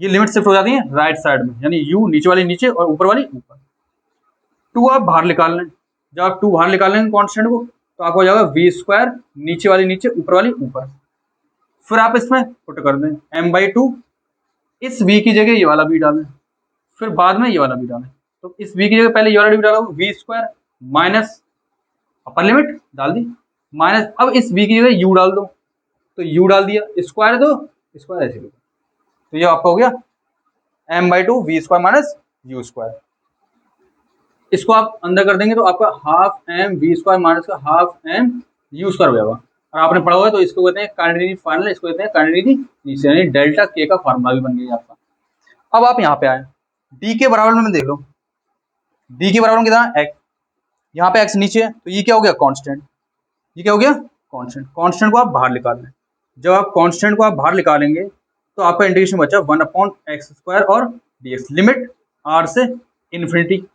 ये लिमिट शिफ्ट हो जाती है राइट साइड में, यानी u नीचे वाली नीचे और ऊपर वाली ऊपर। 2 आप बाहर निकाल लें, जब आप 2 बाहर निकाल लेंगे कांस्टेंट को, तो आपको हो जाएगा v स्क्वायर, नीचे वाली नीचे ऊपर वाली ऊपर। फिर आप इसमें पुट कर दें m/2, इस v की जगह ये वाला v डालें, फिर बाद में ये वाला v डालें। तो इस v की जगह पहले ये वाला v डाला, v square minus upper limit डाल दी, माइनस, अब इस v की जगह u डाल दो, तो u डाल दिया, स्क्वायर दो, स्क्वायर ऐसे, तो ये आपका हो गया m/2 v square minus u square. इसको आप अंदर कर देंगे तो आपका half m v square minus का हाफ m u स्क्वायर हो जाएगा। और आपने पढ़ा हुआ है तो इसको कहते हैं कंटिन्यूटी फार्मूला, इसको कहते हैं कंटिन्यूटी नीचे, यानी डेल्टा k का फार्मूला भी बन गया आपका। अब आप यहाँ पे आए, d के बराबर में देख लो, d के बराबर में कितना x, यहाँ पे x नीचे है तो ये क्या हो गया, कांस्टेंट, ये क्या हो गया, कांस्टेंट। कांस्टेंट को आप बाहर निकाल लें, जब आप कांस्टेंट को आप बाहर निकालेंगे तो आपका इंटीग्रेशन बचा 1/x² और dx, लिमिट r से इन्फिनिटी।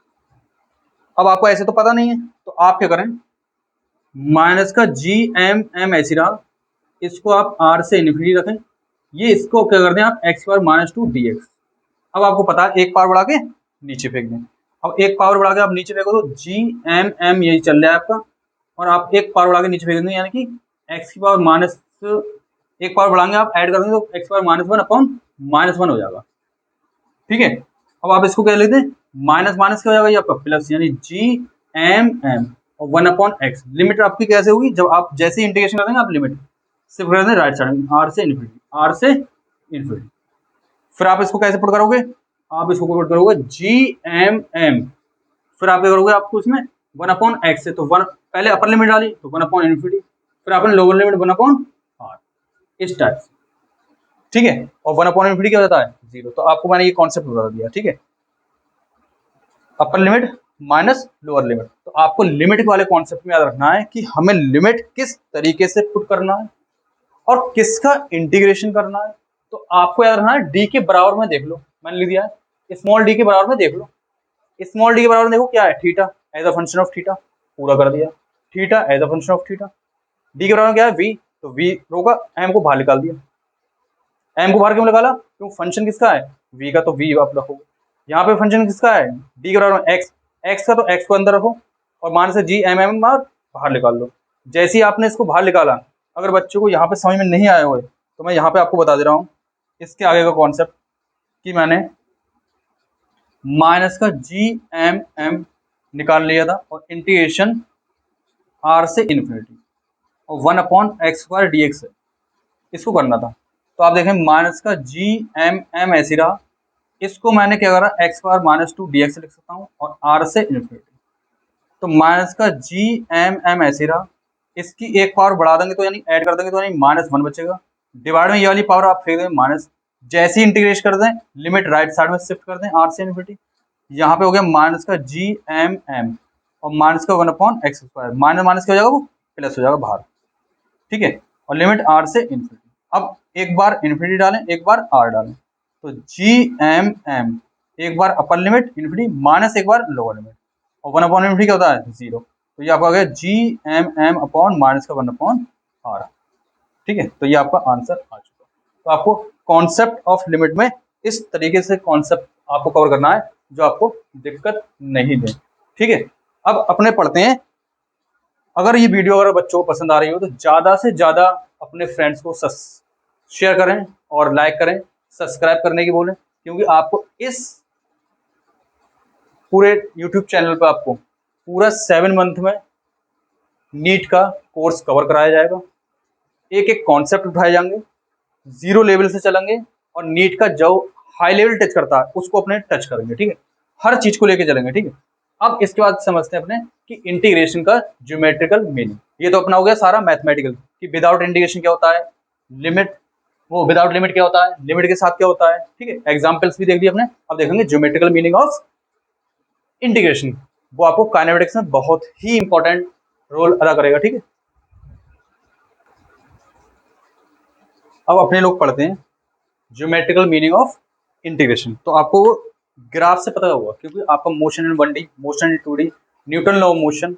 अब आपको ऐसे तो पता नहीं है, तो आप क्या करें, माइनस का जी एम एम ऐसी रहा, इसको आप r से इन्फिनिटी रखें, ये इसको क्या कर दें आप x² - 2 dx। अब आपको पता है एक पावर बढ़ा के नीचे फेंक दें, अब एक पावर बढ़ा के आप नीचे फेंको तो जी एम एम यही चल रहा है आपका, और आप एक पावर बढ़ा के नीचे फेंक देंगे, यानी कि x की पावर माइनस, एक पावर बढ़ाएंगे आप ऐड कर देंगे तो x पावर -1/-1 हो जाएगा, ठीक है। अब आप इसको क्या लेते हैं, माइनस माइनस क्या हो जाएगा, ये आपका प्लस, यानी जी एम एम और 1/x। लिमिट आपकी कैसे होगी, जब आप जैसे इंटीग्रेशन कर देंगे आप लिमिट सिर्फ कर दें राइट साइड में, r से इन्फिनिटी, r से इन्फिनिटी। फिर आप इसको कैसे पुट करोगे, आप इसको पुट करोगे जी एम एम, फिर आप क्या करोगे, आपको इसमें 1/x है तो 1 पहले अपर लिमिट डाली तो 1/इन्फिनिटी, फिर आपने लोअर लिमिट 1/r, इस टाइप से, ठीक है। और 1/इन्फिनिटी क्या होता है, 0। तो आपको मैंने ये कॉन्सेप्ट बता दिया, ठीक है, अपर लिमिट माइनस लोअर लिमिट। तो आपको लिमिट वाले कॉन्सेप्ट में याद रखना है कि हमें लिमिट किस तरीके से पुट करना है और किसका इंटीग्रेशन करना है। तो आपको याद रखना है डी के बराबर में देख लो, मैंने लिख दिया है स्मॉल डी के बराबर में देख लो, स्मॉल डी के बराबर देखो क्या है, theta as a function of theta, पूरा कर दिया, theta as a function of theta. D के बराबर क्या है, वी, तो वी होगा, एम को बाहर निकाल दिया, एम को बाहर क्यों निकाला, क्यों फंक्शन किसका है, वी का, तो वी आप रखोगे। यहाँ पे फंक्शन किसका है, डी के बराबर एक्स, एक्स का, तो एक्स को अंदर रखो और मान से जी एम एम बाहर निकाल दो। जैसे ही आपने इसको बाहर निकाला, अगर बच्चों को यहाँ पे समझ में नहीं आया हुए तो मैं यहाँ पे आपको बता दे रहा हूँ इसके आगे का कॉन्सेप्ट, कि मैंने माइनस का जी एम एम निकाल लिया था और इंटीग्रेशन आर से इन्फिनिटी और 1/x² dx है, इसको करना था। तो आप देखें माइनस का जी एम एम ऐसी रहा, इसको मैंने क्या करा, x² - 2 dx लिख सकता हूँ और r से इन्फिनिटी। तो माइनस का जी एम एम ऐसी रहा, इसकी एक पावर बढ़ा देंगे तो यानी ऐड कर देंगे तो यानी -1 बचेगा, डिवाइड में ये वाली पावर आप फेंक दें माइनस, जैसे ही इंटीग्रेट कर दें लिमिट राइट साइड में शिफ्ट कर दें r से इन्फिनिटी, यहाँ पे हो गया माइनस का जी एम एम और माइनस का 1/x², माइनस माइनस क्या हो जाएगा, वो प्लस हो जाएगा बाहर, ठीक है। और लिमिट r से इन्फिनिटी, अब एक बार इन्फिनिटी डालें एक बार r डालें, तो जी एम एम एक बार अपर लिमिट इन्फिनिटी माइनस एक बार लोअर लिमिट, और 1/इन्फिनिटी क्या होता है, 0। तो ये आपका आ गया G M M upon minus का 1/r, ठीक है। तो ये आपका आंसर आ चुका। तो आपको कॉन्सेप्ट ऑफ लिमिट में इस तरीके से कॉन्सेप्ट आपको कवर करना है जो आपको दिक्कत नहीं दे, ठीक है। अब अपने पढ़ते हैं, अगर ये वीडियो अगर बच्चों को पसंद आ रही हो तो ज़्यादा से ज़्यादा अपने फ्रेंड्स को शेयर करें और लाइक करें, सब्सक्राइब करने की बोलें, क्योंकि आपको इस पूरे यूट्यूब चैनल पे आपको पूरा 7 मंथ में नीट का कोर्स कवर कराया जाएगा। एक एक कॉन्सेप्ट उठाए जाएंगे, जीरो लेवल से चलेंगे और नीट का जो हाई लेवल टच करता है उसको अपने टच करेंगे। ठीक है, हर चीज को लेके चलेंगे। ठीक है, अब इसके बाद समझते हैं अपने कि इंटीग्रेशन का ज्योमेट्रिकल मीनिंग। ये तो अपना हो गया सारा मैथमेटिकल कि विदाउट इंटीग्रेशन क्या होता है, लिमिट, वो विदाउट लिमिट क्या होता है, लिमिट के साथ क्या होता है। ठीक है, एग्जांपल्स भी देख लिया अपने। अब देखेंगे ज्योमेट्रिकल मीनिंग ऑफ इंटीग्रेशन, वो आपको काइनेमेटिक्स में बहुत ही इंपॉर्टेंट रोल अदा करेगा। ठीक है, अब अपने लोग पढ़ते हैं ज्योमेट्रिकल मीनिंग ऑफ इंटीग्रेशन। तो आपको ग्राफ से पता होगा क्योंकि आपका motion in 1D, motion in 2D, Newton law of motion,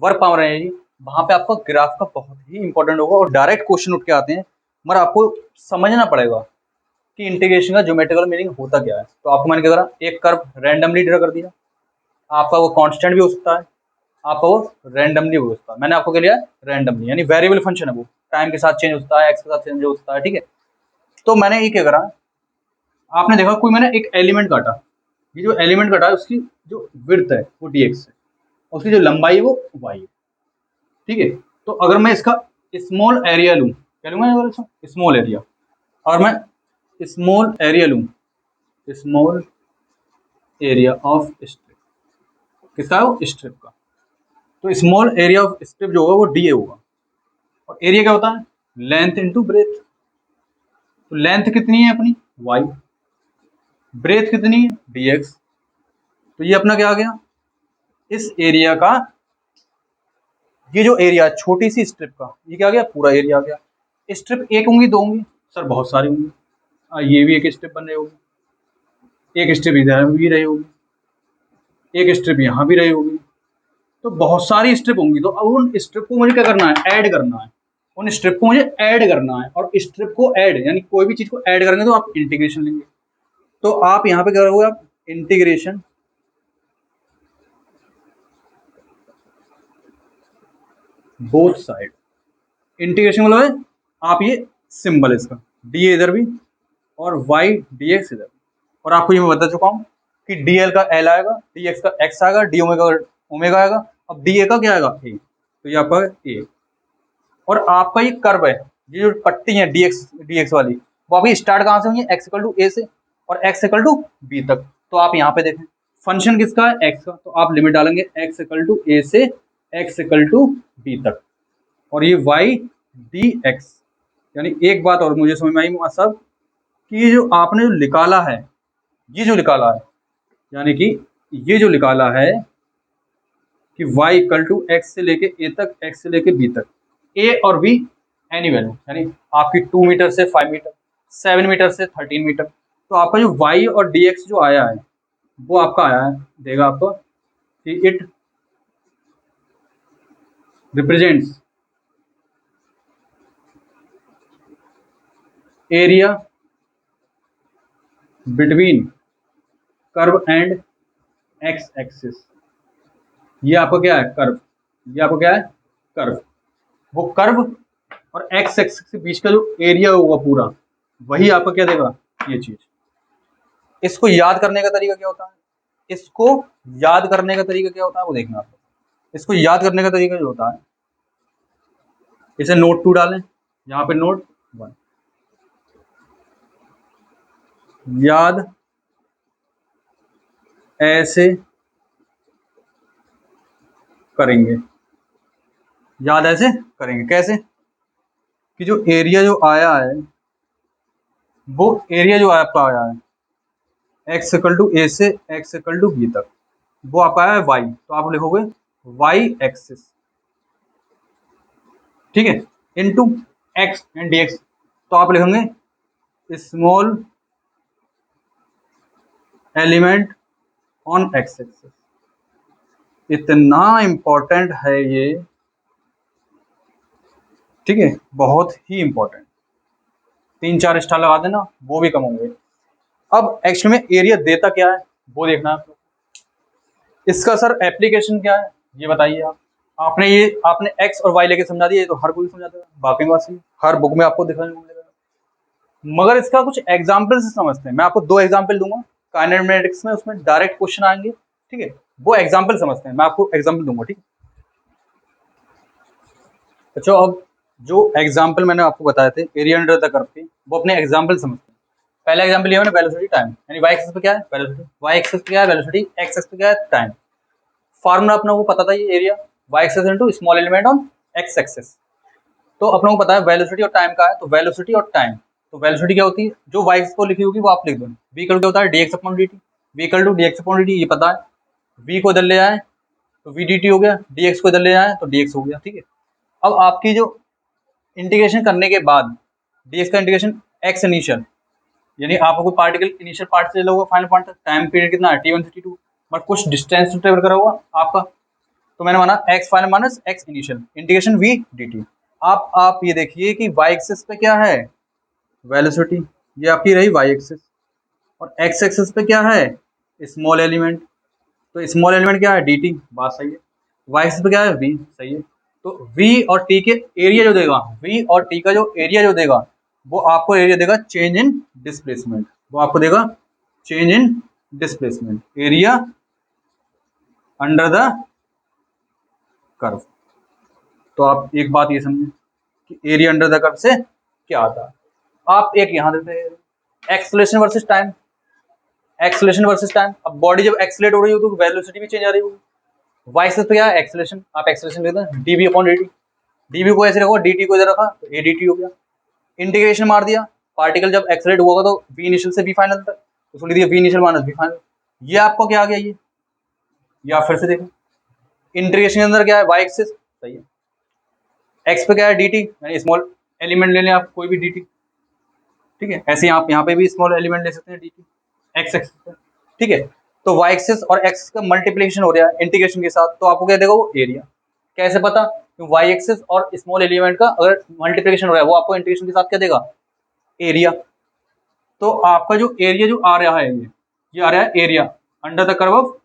work power energy, वहां पे आपका ग्राफ का बहुत ही इंपॉर्टेंट होगा और डायरेक्ट क्वेश्चन उठ के आते हैं। मगर आपको समझना पड़ेगा कि इंटीग्रेशन का ज्योमेट्रिकल मीनिंग होता क्या है। तो आपको मैंने क्या करा, एक कर्व रैंडमली ड्रा कर दिया, आपका वो कांस्टेंट भी हो सकता है, आपका वो रैंडमली हो सकता है। मैंने आपको क्या लिया, रैंडमली, यानी वेरिएबल फंक्शन है, वो टाइम के साथ चेंज होता है, एक्स के साथ चेंज होता है। ठीक है, तो मैंने ये क्या करा, आपने देखा कोई मैंने एक एलिमेंट काटा, ये जो एलिमेंट काटा है उसकी जो विड्थ है वो dx है, उसकी जो लंबाई है वो y है। ठीक है, तो अगर मैं इसका स्मॉल एरिया लूँ, क्या लूँगा, स्मॉल एरिया, और मैं स्मॉल एरिया लूँ, स्मॉल एरिया ऑफ स्ट्रिप, किसका है वो, स्ट्रिप का। तो स्मॉल एरिया ऑफ स्ट्रिप जो होगा वो dA होगा, और एरिया क्या होता है, लेंथ इंटू ब्रेथ। तो लेंथ कितनी है अपनी y, ब्रेथ कितनी है dx। तो ये अपना क्या आ गया, इस एरिया का, ये जो एरिया छोटी सी स्ट्रिप का, ये क्या आ गया, पूरा एरिया आ गया। स्ट्रिप एक होंगी, दो होंगी, सर बहुत सारी होंगी। ये भी एक स्ट्रिप बन रही होगी, एक स्ट्रिप इधर भी रही होगी, एक स्ट्रिप यहाँ भी रही होगी, तो बहुत सारी स्ट्रिप होंगी। तो अब उन स्ट्रिप को मुझे क्या करना है, ऐड करना है, उन स्ट्रिप को मुझे ऐड करना है। और स्ट्रिप को ऐड, यानी कोई भी चीज को ऐड करेंगे तो आप इंटीग्रेशन लेंगे। तो आप यहाँ पे क्या करोगे, आप इंटीग्रेशन बोथ साइड, इंटीग्रेशन मतलब है आप ये सिंबल इसका डी इधर भी और वाई डी एक्स इधर, और आपको ये मैं बता चुका हूँ कि डी एल का एल आएगा, डी एक्स का एक्स आएगा, डी ओमेगा ओमेगा आएगा, अब डी ए का क्या आएगा, ए। तो ये आपका ए, और आपका ये कर्व है, ये जो पट्टी है डी एक्स वाली, वो अभी स्टार्ट कहाँ से हुई है, एक्स इक्वल टू ए से और एक्स इक्वल टू बी तक। तो आप यहाँ पे देखें फंक्शन किसका है, एक्स का, तो आप लिमिट डालेंगे एक्स इक्वल टू ए से एक्स इक्वल टू बी तक, और ये वाई डी एक्स। यानी एक बात और मुझे समझ में आई सब, कि ये जो आपने जो निकाला है, ये जो निकाला है, यानी कि ये जो निकाला है कि y इक्वल टू एक्स से लेके a तक, x से लेके b तक, a और b एनी वैल्यू, यानी आपकी 2 मीटर से 5 मीटर, 7 मीटर से 13 मीटर। तो आपका जो y और dx जो आया है वो आपका आया है, देगा आपको कि it represents area between curve and x axis. ये आपका क्या है, कर्व, ये आपका क्या है, कर्व। वो कर्व और एक्स एक्सिस के बीच का जो एरिया होगा पूरा, वही आपका क्या देगा, ये चीज। इसको याद करने का तरीका क्या होता है, इसको याद करने का तरीका क्या होता है वो देखना आप। इसको याद करने का तरीका जो होता है, इसे नोट 2 डालें, यहाँ पे नोट 1, याद ऐसे करेंगे, याद ऐसे करेंगे, कैसे, कि जो एरिया जो आया है, वो एरिया जो आपका आया है एक्स इक्वल टू ए से एक्स इक्वल टू बी तक, वो आपका आया है वाई, तो आप लिखोगे वाई एक्सिस, ठीक है, into x and D x, तो आप लिखेंगे small element on X axis. इतना इंपॉर्टेंट है ये, ठीक है, बहुत ही इंपॉर्टेंट, 3-4 स्टार लगा देना, वो भी कम होंगे। अब एक्चुअली में एरिया देता क्या है वो देखना है आपको। इसका सर एप्लीकेशन क्या है ये बताइए आप। आपने एक्स और वाई लेके समझा दिया, ये तो हर कोई समझाता है, बाकी बात सही, हर बुक में आपको दिखाने को मिलेगा। मगर इसका कुछ एग्जाम्पल से समझते हैं, मैं आपको 2 एग्जाम्पल दूंगा काइनेमेटिक्स में, उसमें डायरेक्ट क्वेश्चन आएंगे ठीक है, वो एग्जाम्पल समझते हैं, मैं आपको एग्जाम्पल दूंगा। ठीक है, अच्छा अब जो एग्जाम्पल मैंने आपको बताए थे एरिया अंडर द कर्व के, वो अपने एग्जाम्पल समझते हैं। पहला एग्जाम्पल ये है वेलोसिटी टाइम, यानी वाई एक्सिस पे क्या है वेलोसिटी, वाई एक्सिस पे क्या है वेलोसिटी, एक्स एक्सिस पे क्या है टाइम। फार्मूला अपना वो पता था, ये area Y axis into small element on X axis. तो अपनों को पता है वेलोसिटी और टाइम का है, तो वेलोसिटी और टाइम, तो वेलोसिटी क्या होती है, जो वाई एक्सिस को लिखी होगी वो आप लिख दो, v इक्वल क्या होता है dx upon dt, v equal to dx upon dt, ये पता है। v को इधर ले आए तो v dt हो गया, dx को इधर ले आए तो dx हो गया। ठीक है, अब आपकी जो इंटीग्रेशन करने के बाद dx का इंटीग्रेशन x इनिशियल, यानी आपको कोई पार्टिकल इनिशियल पार्ट से लोगे फाइनल पार्ट तक, टाइम पीरियड कितना है t1 से t2, बट कुछ डिस्टेंस टू ट्रेवल करा हुआ आपका, तो मैंने माना x final minus x initial integration v dt। आप ये देखिए कि y एक्सिस पे क्या है वेलोसिटी, ये आपकी रही y एक्सिस, और x एक्सिस पे क्या है स्मॉल एलिमेंट, तो स्मॉल एलिमेंट क्या है dt, बात सही है। y एक्सिस पे क्या है v, सही है। तो v और t के एरिया जो देगा, v और t का जो एरिया जो देगा, वो आपको एरिया देगा चेंज इन डिस्प्लेसमेंट, वो आपको देगा change in displacement, area under the curve. तो आप एक बात ये समझें कि एरिया अंडर द कर्व से क्या आता है। आप एक यहां देते हैं acceleration versus time, acceleration versus time, अब बॉडी जब एक्सेलरेट हो रही हो तो वेलोसिटी भी चेंज आ रही होगी। वाई एक्सिस पे क्या है एक्सेलरेशन, आप एक्सेलरेशन लेते हैं डीवी अपॉन dt, डीवी को ऐसे रखो, dt को इधर रखा तो adt हो गया। इंटीग्रेशन मार दिया, पार्टिकल जब एक्सेलरेट हुआ तो v इनिशियल से v फाइनल तक, तो लिख दिया v initial minus v final. ये आपको क्या आ गया, ये आप फिर से देखो, इंटीग्रेशन के अंदर क्या है y एक्सिस, सही है, x पे क्या है dt, यानी स्मॉल एलिमेंट ले लें आप कोई भी dt, ठीक है, ऐसे आप यहाँ पे भी स्मॉल एलिमेंट ले सकते हैं dt x एक्सिस पे। ठीक है, तो y एक्सिस और x का मल्टीप्लिकेशन हो रहा है इंटीग्रेशन के साथ, तो आपको क्या देगा वो एरिया। कैसे पता, y एक्सिस और स्मॉल एलिमेंट का अगर मल्टीप्लिकेशन हो रहा है वो आपको इंटीग्रेशन के साथ क्या देगा एरिया। तो आपका जो एरिया जो आ रहा है ये आ रहा है area under the curve of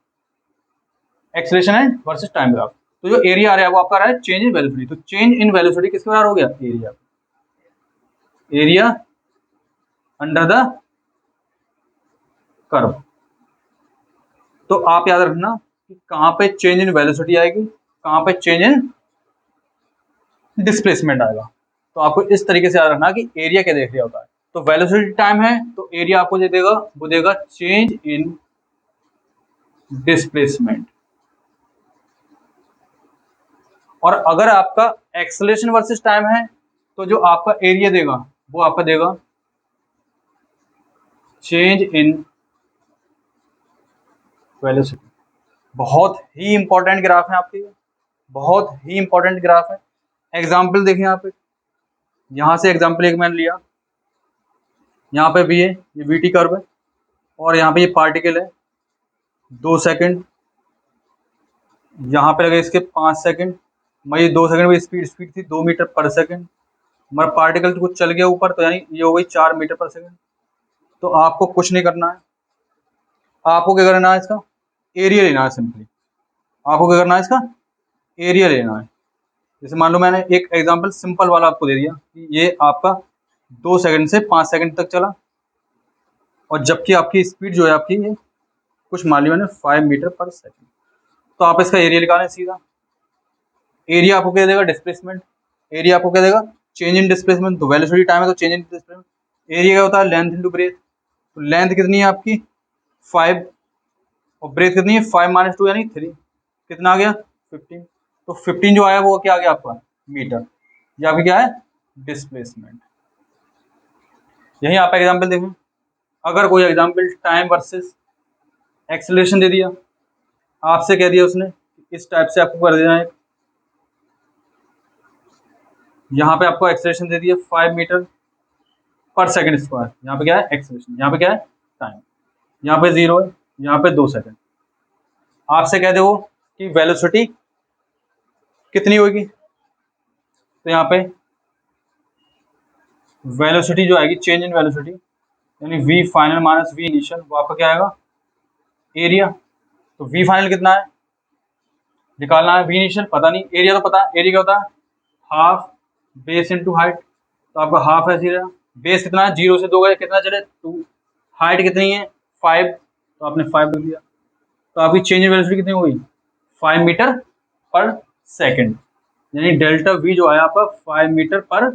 acceleration and versus time graph. तो जो एरिया आ रहा है वो आपका आ रहा है चेंज इन वेलोसिटी, तो चेंज इन वेलोसिटी किसके बराबर हो गया area, area under the curve. तो आप याद रखना कि कहां पे चेंज इन वेलोसिटी आएगी, कहां पे चेंज इन डिस्प्लेसमेंट आएगा। तो आपको इस तरीके से याद रखना कि एरिया क्या देख रहा होता है। तो वेलोसिटी टाइम है तो एरिया आपको जो देगा वो देगा चेंज इन डिस्प्लेसमेंट, और अगर आपका एक्सेलरेशन वर्सेस टाइम है तो जो आपका एरिया देगा वो आपका देगा चेंज इन वेलोसिटी। बहुत ही इंपॉर्टेंट ग्राफ है आपके, बहुत ही इंपॉर्टेंट ग्राफ है। एग्जाम्पल देखें यहाँ पे, यहाँ से एग्जाम्पल एक मैंने लिया, यहाँ पे भी है ये वीटी कर्व है, और यहाँ पे ये पार्टिकल है 2 सेकंड, यहाँ पे लगे इसके 5 सेकंड, मैं 2 सेकंड में स्पीड स्पीड थी 2 मीटर पर सेकंड, मगर पार्टिकल तो कुछ चल गया ऊपर, तो यानी ये हो गई 4 मीटर पर सेकंड। तो आपको कुछ नहीं करना है, आपको क्या करना है, इसका एरिया लेना है सिंपली, आपको क्या करना है इसका एरिया लेना है। जैसे मान लो मैंने एक एग्जांपल सिंपल वाला आपको दे दिया कि ये आपका 2 सेकंड से 5 सेकंड तक चला, और जबकि आपकी स्पीड जो है आपकी ये कुछ मान ली मैंने 5 मीटर पर सेकंड, तो आप इसका एरिया निकालें सीधा। एरिया आपको क्या देगा डिस्प्लेसमेंट, एरिया आपको क्या देगा चेंज इन डिस्प्लेसमेंट, तो वेलोसिटी टाइम है तो चेंज इन डिस्प्लेसमेंट। एरिया क्या होता है लेंथ इनटू ब्रेथ, तो लेंथ कितनी है आपकी 5, और ब्रेथ कितनी है 5 - 2 यानी 3, कितना आ गया 15। तो 15 जो आया वो क्या आ गया आपका मीटर, ये आपकी क्या है डिस्प्लेसमेंट। यही आप एग्जाम्पल देखें, अगर कोई एग्जाम्पल टाइम वर्सेस एक्सेलरेशन दे दिया, आपसे कह दिया उसने इस टाइप से आपको कर देना है, यहाँ पे आपको एक्सेलरेशन दे दिया 5 मीटर पर सेकंड स्क्वायर, यहाँ पे क्या है एक्सेलरेशन, यहाँ पे क्या है टाइम, यहाँ पे 0 है, यहाँ पे 2 सेकंड। आपसे कह दो कि वेलोसिटी कितनी होगी, तो यहाँ पे वेलोसिटी जो आएगी चेंज इन वेलोसिटी, यानी v final minus v initial, वो आपका क्या आएगा एरिया। तो v फाइनल कितना है निकालना है, v इनिशियल पता नहीं, एरिया तो पता है, एरिया क्या होता है हाफ बेस इनटू हाइट, तो आपका हाफ ऐसे ही रहेगा, बेस कितना है 0 से 2 गए कितना चले 2, हाइट कितनी है 5, तो आपने 5 लिख दिया। तो आपकी चेंज इन वेलोसिटी कितनी हुई 5 मीटर पर सेकेंड, यानी डेल्टा वी जो है आपका 5 मीटर पर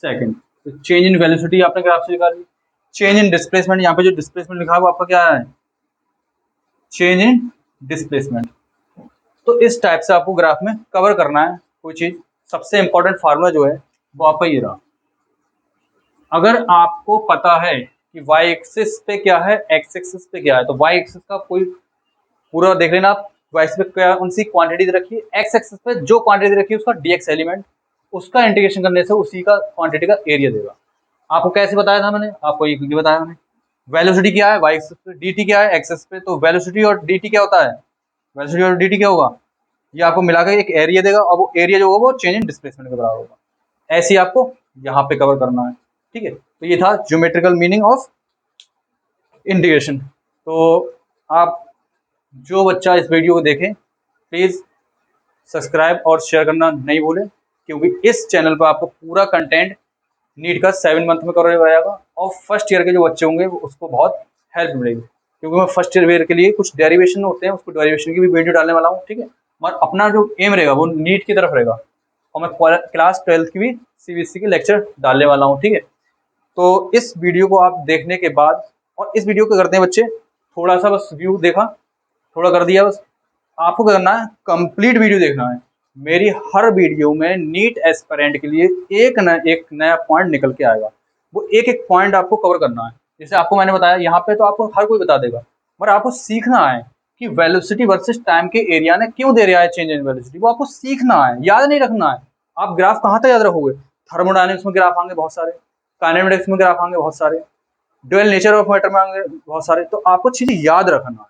सेकेंड। तो चेंज इन वेलोसिटी आपने ग्राफ से निकाली। चेंज इन डिस्प्लेसमेंट, यहाँ पे जो डिस्प्लेसमेंट लिखा है वो आपका क्या है चेंज इन डिस्प्लेसमेंट। तो इस टाइप से आपको ग्राफ में कवर करना है कोई चीज। सबसे इंपॉर्टेंट फार्मूला जो है वो आपका ये रहा। अगर आपको पता है कि y एक्सिस पे क्या है x एक्सिस पे क्या है, तो y एक्सिस का कोई पूरा देख लेना आप। y एक्सिस पे क्या उनसी क्वांटिटी दे रखी है, x एक्सिस पे जो क्वांटिटी दे रखी है उसका dx एलिमेंट, उसका इंटीग्रेशन करने से उसी का क्वांटिटी का एरिया देगा। आपको कैसे बताया था मैंने, आपको ये क्योंकि बताया मैंने। वेलोसिटी क्या है y एक्सिस पे, dt क्या है x एक्सिस पे, तो वेलोसिटी और dt क्या होता है, वेलोसिटी और dt क्या होगा, ये आपको मिलाकर एक एरिया देगा, और वो एरिया जो होगा वो चेंज इन डिस्प्लेसमेंट के बराबर होगा। ऐसे ही आपको यहाँ पे कवर करना है, ठीक है। तो ये था ज्योमेट्रिकल मीनिंग ऑफ इंटीग्रेशन। तो आप जो बच्चा इस वीडियो को देखें प्लीज़ सब्सक्राइब और शेयर करना नहीं भूलें, क्योंकि इस चैनल पर आपको पूरा कंटेंट नीट का 7 मंथ में कवर हो जाएगा, और फर्स्ट ईयर के जो बच्चे होंगे उसको बहुत हेल्प मिलेगी, क्योंकि मैं फर्स्ट ईयर के लिए कुछ डेरिवेशन होते हैं, उसको डेरिवेशन की भी वीडियो डालने वाला हूँ, ठीक है। और अपना जो एम रहेगा वो नीट की तरफ रहेगा, और मैं क्लास 12th की भी CBSE के लेक्चर डालने वाला हूँ, ठीक है। तो इस वीडियो को आप देखने के बाद, और इस वीडियो को करते हैं बच्चे थोड़ा सा बस व्यू देखा, थोड़ा कर दिया बस, आपको क्या करना है कंप्लीट वीडियो देखना है। मेरी हर वीडियो में नीट एस्पिरेंट के लिए एक नया पॉइंट निकल के आएगा, वो एक एक पॉइंट आपको कवर करना है। जैसे आपको मैंने बताया यहाँ पे तो आपको हर कोई बता देगा, मगर आपको सीखना है कि वेलोसिटी वर्सेस टाइम के एरिया ने क्यों दे रहा है चेंज इन वेलोसिटी, वो आपको सीखना है, याद नहीं रखना है। आप ग्राफ कहाँ तक याद रखोगे, थर्मोडायनेमिक्स में ग्राफ आएंगे बहुत सारे, काइनेमेटिक्स में ग्राफ आएंगे बहुत सारे, ड्यूअल नेचर ऑफ मैटर में आएंगे बहुत सारे। तो आपको चीजें याद रखना है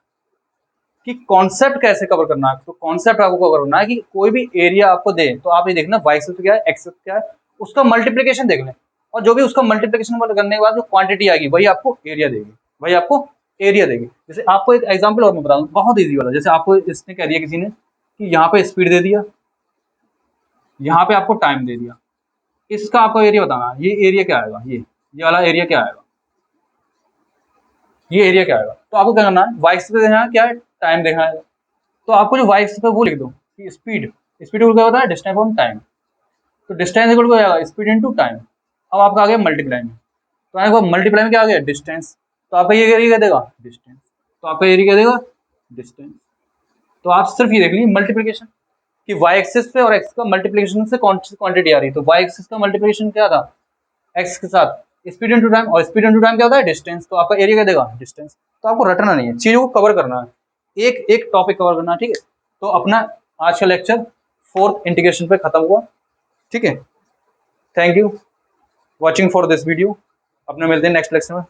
कि कॉन्सेप्ट कैसे कवर करना है। तो कॉन्सेप्ट आपको कवर करना है कि कोई भी एरिया आपको दे तो आप ये देखना y एक्सिस क्या है x एक्सिस क्या है, उसका मल्टीप्लिकेशन देख लें, और जो भी उसका मल्टीप्लिकेशन करने के बाद जो क्वांटिटी आएगी वही आपको एरिया देगी, वही आपको एरिया देगी। जैसे आपको एक एग्जांपल और मैं बता दूं बहुत ईजी वाला, जैसे आपको इसने कह दिया किसी ने कि यहाँ पे स्पीड दे दिया, यहाँ पे आपको टाइम दे दिया, इसका आपको एरिया बताना है। ये एरिया क्या आएगा, ये वाला एरिया क्या आएगा, ये एरिया क्या आएगा। तो आपको क्या करना है y एक्सिस पे देखना है क्या है, टाइम देखना है। तो आपको जो y एक्सिस पे वो लिख दो कि स्पीड, स्पीड क्या होता है डिस्टेंस ऑन टाइम, तो डिस्टेंस इक्वल टू क्या आएगा स्पीड इनटू टाइम। अब आपका आ गया मल्टीप्लाई में, तो आपको मल्टीप्लाई में क्या आ गया डिस्टेंस, तो आपका ये एरिया क्या देगा डिस्टेंस, तो आपका एरिया क्या देगा डिस्टेंस। तो आप सिर्फ ये देख लीजिए मल्टीप्लिकेशन कि y एक्सिस पे और x का मल्टीप्लिकेशन से कौन सी क्वांटिटी आ रही है। तो y एक्सिस का मल्टीप्लिकेशन क्या था x के साथ स्पीड इनटू टाइम, और स्पीड इनटू टाइम क्या होता है डिस्टेंस, तो आपका एरिया क्या देगा डिस्टेंस। तो आपको रटना नहीं है, चीजों को कवर करना है, एक एक टॉपिक कवर करना है, ठीक है। तो अपना आज का लेक्चर 4th इंटीग्रेशन पे खत्म हुआ, ठीक है। Thank you watching for this video, अपने मिलते हैं नेक्स्ट लेक्चर में।